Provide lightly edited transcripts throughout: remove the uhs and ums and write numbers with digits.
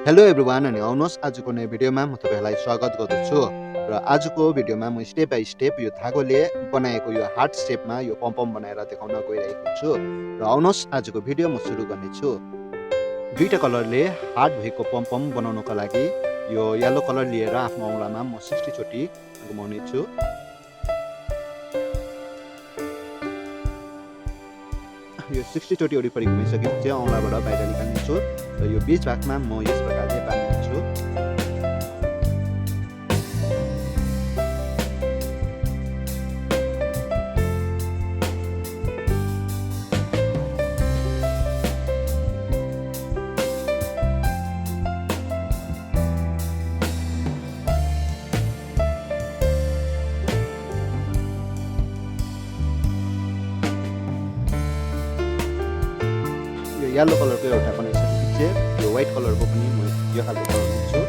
Hello everyone अनि आउनुहोस् आजको नयाँ भिडियोमा म तपाईहरुलाई स्वागत गर्दछु र आजको भिडियोमा म स्टेप बाइ स्टेप यो धागोले बनाएको यो हार्ट शेपमा यो पम्पम बनाएर देखाउन गइरहेको छु र आउनुहोस् आजको भिडियो म सुरु गर्नेछु। दुईटा कलरले हार्ट भएको पम्पम बनाउनको लागि यो येलो कलर लिएर आफ्नो औँलामा म 60 चोटी घुमाउने छु। यो 60 चोटी वरिपरि घुमिसकेपछि औँलाबाट बाहिर निकाल्ने छु र यो बीच भागमा म यस प्रकारले बाँध्ने छु। यो येलो कलरको एउटा बनाइसकेपछि यो व्हाइट कलरको पनि म यो खालको बनाउने छु।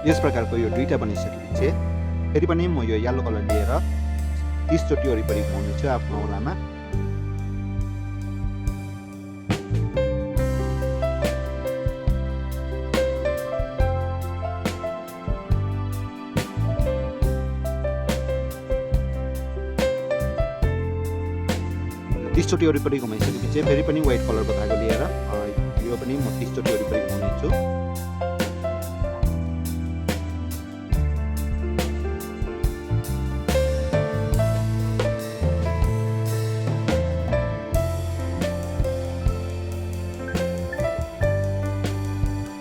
यस प्रकारको यो दुईटा बनिसकेपछि फेरि पनि म यो येलो कलर लिएर 30 चोटी वरिपरि घुमाउने छु आफ्नो औँलामा। चोटी वरिपरि घुमाइसकेपछि फेरि पनि व्हाइट कलरको धागो लिएर यो पनि म 30 चोटी वरिपरि घुमाउने छु।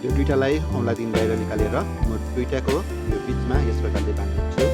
यो दुईटालाई औँलादेखि बाहिर निकालेर म दुईटाको यो बीचमा यस प्रकारले बाँध्छु।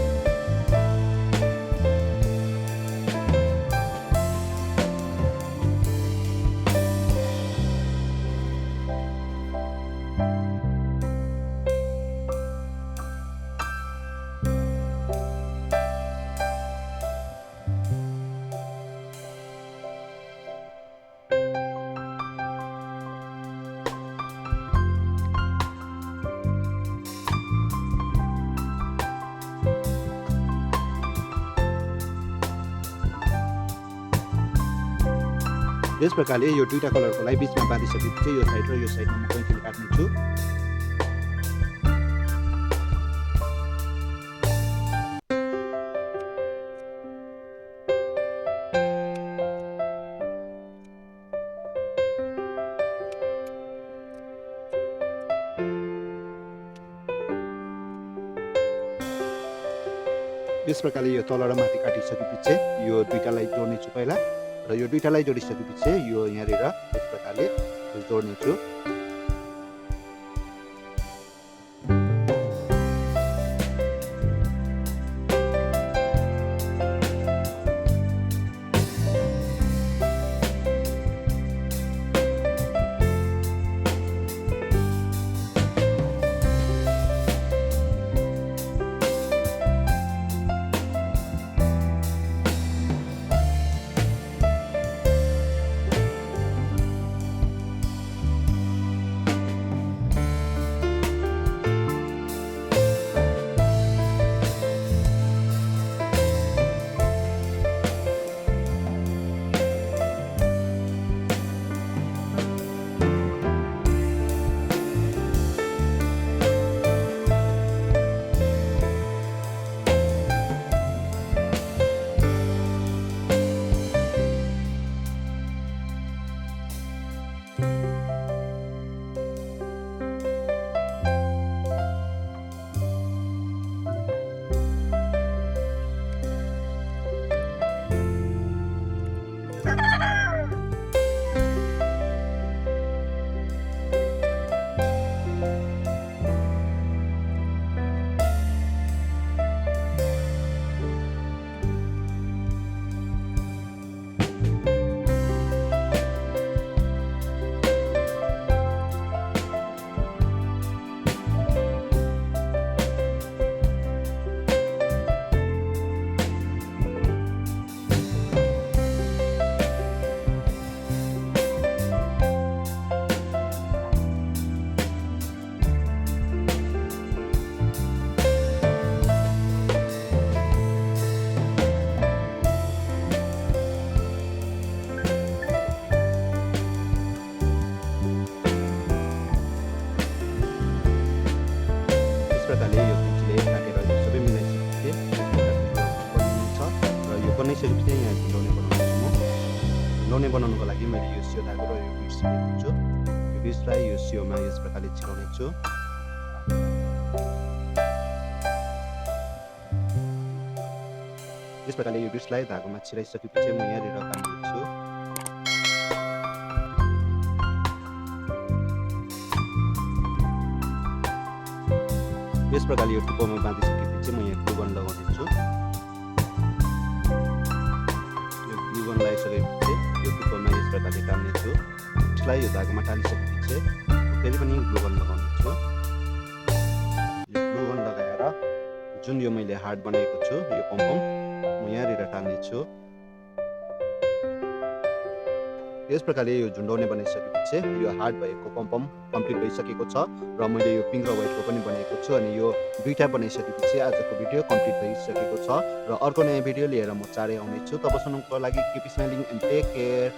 यस प्रकारले यो दुईटा कलरकोलाई बीचमा बाँधिसकेपछि यो साइड र यो साइडमा म कैँचीले काट्ने छु। यस प्रकारले यो तल र माथि काटिसकेपछि यो दुईटालाई जोड्ने छु पहिला र यो दुईटालाई जोडिसकेपछि यो यहाँनिर यस प्रकारले जोड्ने छु। चाहिँ यहाँ झुन्डाउने बनाउँछु म। झुन्डाउने बनाउनुको लागि मैले यो सियो धागो र यो बिड्स लिएको छु। यो बिड्सलाई यो सियोमा यस प्रकारले छिराउने छु। यस प्रकारले यो बिड्सलाई धागोमा छिराइसकेपछि म यहाँनिर बाँधिदिन्छु। यस प्रकारले यो टुप्पोमा बाँधिसकेपछि म यहाँ ग्लु गन लगाउँदैछु। यो ग्लु गन लगाइसकेपछि यो टुप्पोमा यस प्रकारले टाल्नेछु। यसलाई यो धागोमा टालिसकेपछि फेरि पनि ग्लु गन लगाउनेछु। यो ग्लु गन लगाएर जुन यो मैले हार्ट बनाएको छु यो पम्पम म यहाँनिर टाल्नेछु। यस प्रकारले यो झुन्डाउने बनाइसकेपछि यो हार्ट भएको पम्पम कम्प्लिट भइसकेको छ र मैले यो पिङ्क र व्हाइटको पनि बनाएको छु अनि यो दुईटा बनाइसकेपछि आजको भिडियो कम्प्लिट भइसकेको छ र अर्को नयाँ भिडियो लिएर म चाँडै आउनेछु। तबसम्मको लागि keep smiling and take care.